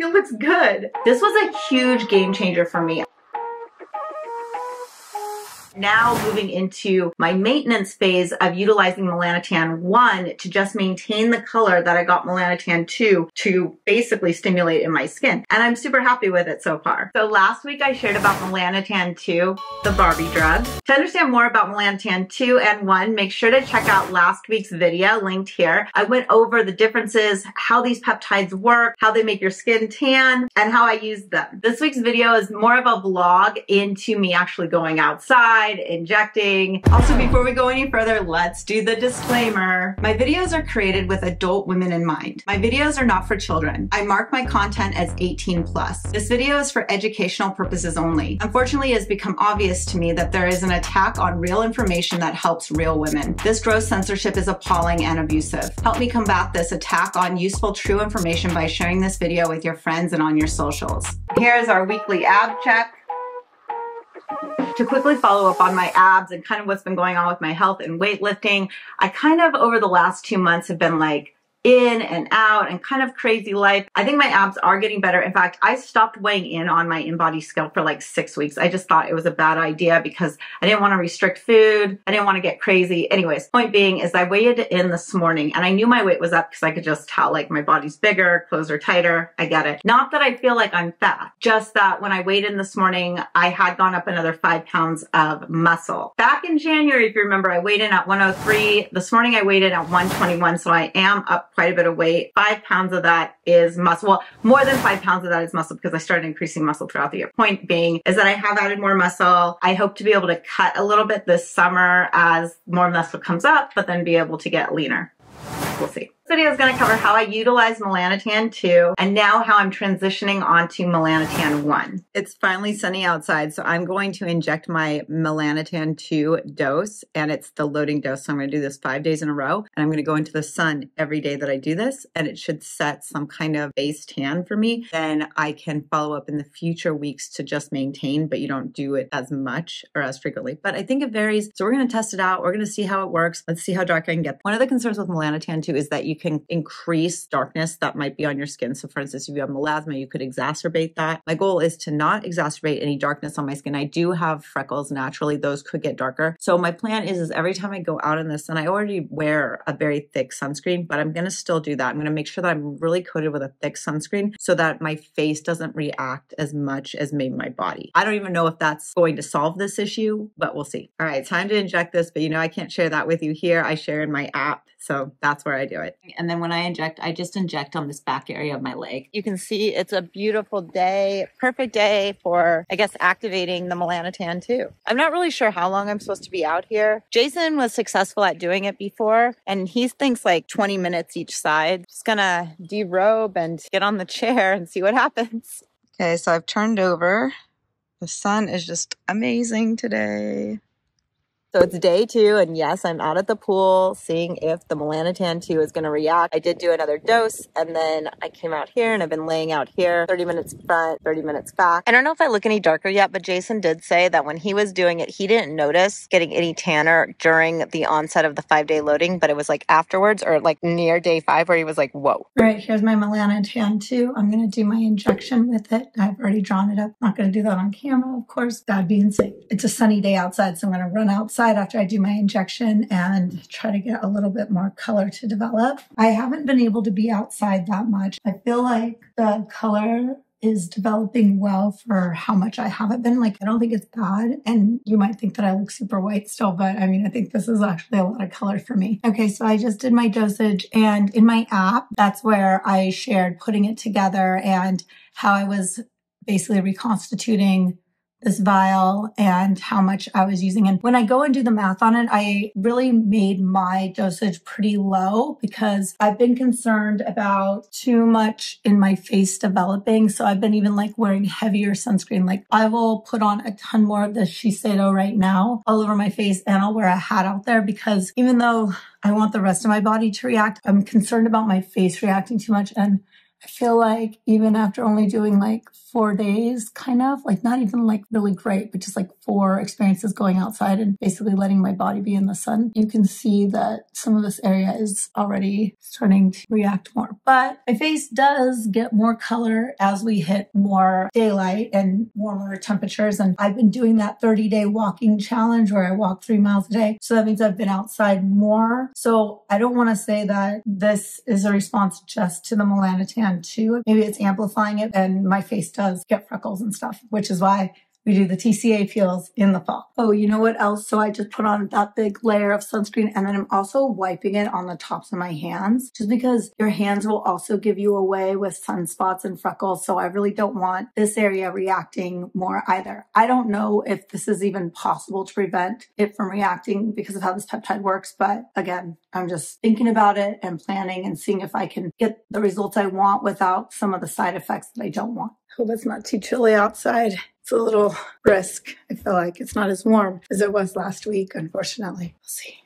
think it looks good. This was a huge game changer for me. Now moving into my maintenance phase of utilizing Melanotan 1 to just maintain the color that I got Melanotan 2 to basically stimulate in my skin. And I'm super happy with it so far. So last week I shared about Melanotan 2, the Barbie drug. To understand more about Melanotan 2 and 1, make sure to check out last week's video linked here. I went over the differences, how these peptides work, how they make your skin tan, and how I use them. This week's video is more of a vlog into me actually going outside, injecting. Also, before we go any further, let's do the disclaimer. My videos are created with adult women in mind. My videos are not for children. I mark my content as 18 plus. This video is for educational purposes only. Unfortunately, it has become obvious to me that there is an attack on real information that helps real women. This gross censorship is appalling and abusive. Help me combat this attack on useful, true information by sharing this video with your friends and on your socials. Here's our weekly ab check. To quickly follow up on my abs and kind of what's been going on with my health and weightlifting, I kind of over the last 2 months have been like in and out and kind of crazy life. I think my abs are getting better. In fact, I stopped weighing in on my in-body scale for like 6 weeks. I just thought it was a bad idea because I didn't want to restrict food. I didn't want to get crazy. Anyways, point being is I weighed in this morning and I knew my weight was up because I could just tell like my body's bigger, clothes are tighter. I get it. Not that I feel like I'm fat, just that when I weighed in this morning, I had gone up another 5 pounds of muscle. Back in January, if you remember, I weighed in at 103. This morning I weighed in at 121. So I am up quite a bit of weight. 5 pounds of that is muscle. Well, more than 5 pounds of that is muscle because I started increasing muscle throughout the year. Point being is that I have added more muscle. I hope to be able to cut a little bit this summer as more muscle comes up, but then be able to get leaner. We'll see. This video is going to cover how I utilize Melanotan 2 and now how I'm transitioning onto Melanotan 1. It's finally sunny outside, so I'm going to inject my Melanotan 2 dose, and it's the loading dose. So I'm going to do this 5 days in a row, and I'm going to go into the sun every day that I do this, and it should set some kind of base tan for me. Then I can follow up in the future weeks to just maintain, but you don't do it as much or as frequently. But I think it varies, so we're going to test it out. We're going to see how it works. Let's see how dark I can get. One of the concerns with Melanotan 2 is that you can increase darkness that might be on your skin. So for instance, if you have melasma, you could exacerbate that. My goal is to not exacerbate any darkness on my skin. I do have freckles naturally. Those could get darker. So my plan is every time I go out in the sun, I already wear a very thick sunscreen, but I'm going to still do that. I'm going to make sure that I'm really coated with a thick sunscreen so that my face doesn't react as much as maybe my body. I don't even know if that's going to solve this issue, but we'll see. All right, time to inject this, but you know, I can't share that with you here. I share in my app. So that's where I do it. And then when I inject, I just inject on this back area of my leg. You can see it's a beautiful day, perfect day for, I guess, activating the Melanotan 2. I'm not really sure how long I'm supposed to be out here. Jason was successful at doing it before, and he thinks like 20 minutes each side. Just gonna derobe and get on the chair and see what happens. Okay, so I've turned over. The sun is just amazing today. So it's day 2, and yes, I'm out at the pool seeing if the Melanotan 2 is going to react. I did do another dose, and then I came out here, and I've been laying out here, 30 minutes front, 30 minutes back. I don't know if I look any darker yet, but Jason did say that when he was doing it, he didn't notice getting any tanner during the onset of the 5-day loading, but it was like afterwards or like near day 5 where he was like, whoa. All right, here's my Melanotan 2. I'm going to do my injection with it. I've already drawn it up. I'm not going to do that on camera, of course. That'd be insane. It's a sunny day outside, so I'm going to run outside after I do my injection and try to get a little bit more color to develop. I haven't been able to be outside that much. I feel like the color is developing well for how much I haven't been. Like, I don't think it's bad. And you might think that I look super white still, but I mean, I think this is actually a lot of color for me. Okay, so I just did my dosage, and in my app, that's where I shared putting it together and how I was basically reconstituting this vial and how much I was using. And when I go and do the math on it, I really made my dosage pretty low because I've been concerned about too much in my face developing. So I've been even like wearing heavier sunscreen. Like I will put on a ton more of the Shiseido right now all over my face, and I'll wear a hat out there because even though I want the rest of my body to react, I'm concerned about my face reacting too much. And I feel like even after only doing like 4 days, kind of like not even like really great, but just like 4 experiences going outside and basically letting my body be in the sun, you can see that some of this area is already starting to react more. But my face does get more color as we hit more daylight and warmer temperatures. And I've been doing that 30-day walking challenge where I walk 3 miles a day. So that means I've been outside more. So I don't want to say that this is a response just to the Melanotan 2. Maybe it's amplifying it, and my face does get freckles and stuff, which is why we do the TCA peels in the fall. Oh, you know what else? So I just put on that big layer of sunscreen, and then I'm also wiping it on the tops of my hands, just because your hands will also give you away with sunspots and freckles. So I really don't want this area reacting more either. I don't know if this is even possible to prevent it from reacting because of how this peptide works. But again, I'm just thinking about it and planning and seeing if I can get the results I want without some of the side effects that I don't want. Hope it's not too chilly outside. It's a little brisk. I feel like it's not as warm as it was last week, unfortunately. We'll see.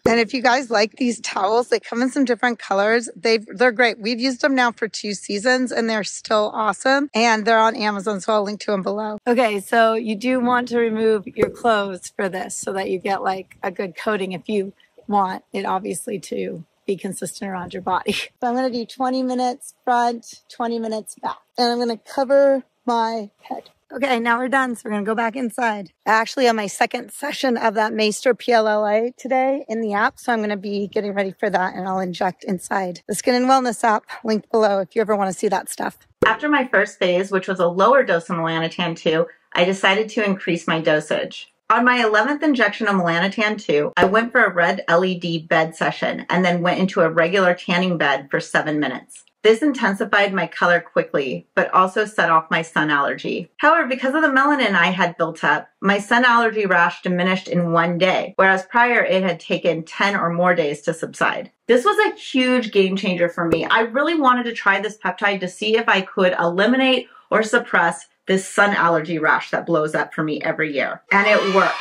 And if you guys like these towels, they come in some different colors. They're great. We've used them now for 2 seasons and they're still awesome. And they're on Amazon, so I'll link to them below. Okay, so you do want to remove your clothes for this so that you get like a good coating if you want it obviously to be consistent around your body. So I'm going to do 20 minutes front, 20 minutes back. And I'm going to cover my head. Okay, now we're done, so we're going to go back inside. I actually have my second session of that Maester PLLA today in the app, so I'm going to be getting ready for that, and I'll inject inside the Skin and Wellness app, linked below if you ever want to see that stuff. After my first phase, which was a lower dose of Melanotan 2, I decided to increase my dosage. On my 11th injection of Melanotan 2, I went for a red LED bed session and then went into a regular tanning bed for 7 minutes. This intensified my color quickly, but also set off my sun allergy. However, because of the melanin I had built up, my sun allergy rash diminished in 1 day, whereas prior it had taken 10 or more days to subside. This was a huge game changer for me. I really wanted to try this peptide to see if I could eliminate or suppress this sun allergy rash that blows up for me every year. And it worked.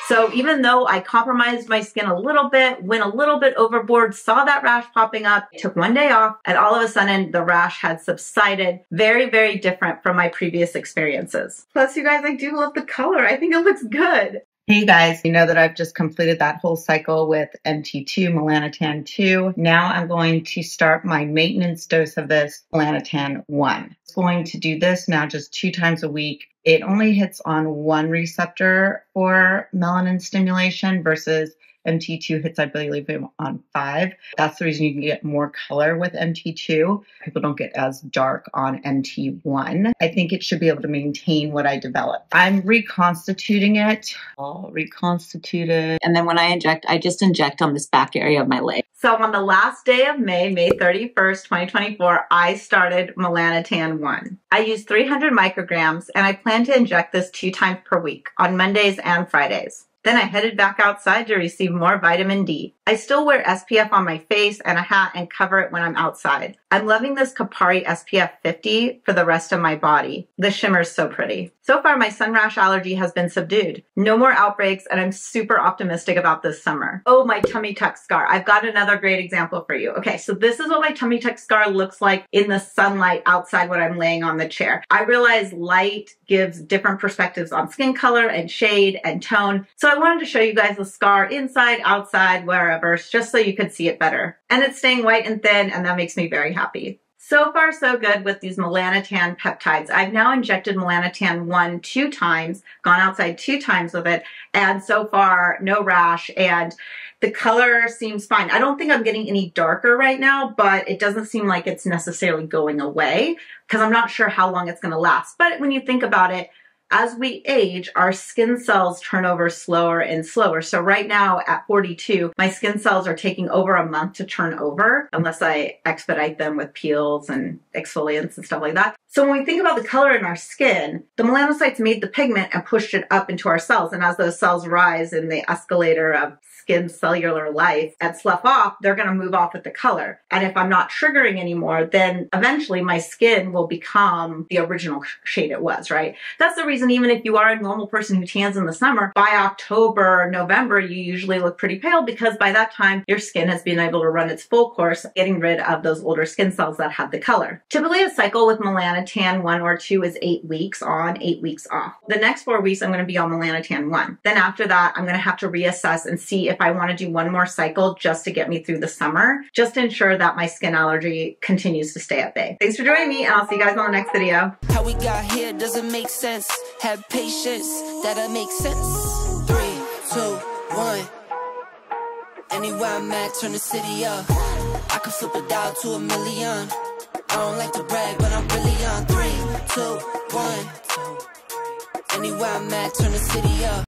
So even though I compromised my skin a little bit, went a little bit overboard, saw that rash popping up, took 1 day off, and all of a sudden the rash had subsided. Very, very different from my previous experiences. Plus, you guys, I do love the color. I think it looks good. Hey guys, you know that I've just completed that whole cycle with MT2, Melanotan 2. Now I'm going to start my maintenance dose of this, Melanotan 1. I'm going to do this now just 2 times a week. It only hits on 1 receptor for melanin stimulation versus MT2 hits, I believe, on 5. That's the reason you can get more color with MT2. People don't get as dark on MT1. I think it should be able to maintain what I developed. I'm reconstituting it. I'll reconstitute it. And then when I inject, I just inject on this back area of my leg. So on the last day of May 31st, 2024, I started Melanotan 1. I used 300 micrograms and I plan to inject this 2 times per week on Mondays and Fridays. Then I headed back outside to receive more vitamin D. I still wear SPF on my face and a hat and cover it when I'm outside. I'm loving this Kapari SPF 50 for the rest of my body. The shimmer is so pretty. So far, my sun rash allergy has been subdued. No more outbreaks, and I'm super optimistic about this summer. Oh, my tummy tuck scar. I've got another great example for you. Okay, so this is what my tummy tuck scar looks like in the sunlight outside when I'm laying on the chair. I realize light gives different perspectives on skin color and shade and tone. So I wanted to show you guys the scar inside, outside, wherever, just so you could see it better. And it's staying white and thin, and that makes me very happy. So far, so good with these Melanotan peptides. I've now injected Melanotan 1 2 times, gone outside 2 times with it, and so far, no rash, and the color seems fine. I don't think I'm getting any darker right now, but it doesn't seem like it's necessarily going away because I'm not sure how long it's going to last. But when you think about it, as we age, our skin cells turn over slower and slower. So right now at 42, my skin cells are taking over a month to turn over unless I expedite them with peels and exfoliants and stuff like that. So when we think about the color in our skin, the melanocytes made the pigment and pushed it up into our cells. And as those cells rise in the escalator of skin cellular life and slough off, they're going to move off with the color. And if I'm not triggering anymore, then eventually my skin will become the original shade it was, right? That's the reason even if you are a normal person who tans in the summer, by October, November, you usually look pretty pale because by that time your skin has been able to run its full course, getting rid of those older skin cells that have the color. Typically a cycle with Melanotan 1 or 2 is 8 weeks on, 8 weeks off. The next 4 weeks I'm going to be on Melanotan 1. Then after that, I'm going to have to reassess and see if I want to do one more cycle just to get me through the summer, just to ensure that my skin allergy continues to stay at bay. Thanks for joining me, and I'll see you guys on the next video. How we got here doesn't make sense. Have patience, that'll make sense. 3, 2, 1. Anywhere I'm at, turn the city up. I can flip a dial to a million. I don't like to brag, but I'm really on. 3, 2, 1. Anywhere I'm at, turn the city up.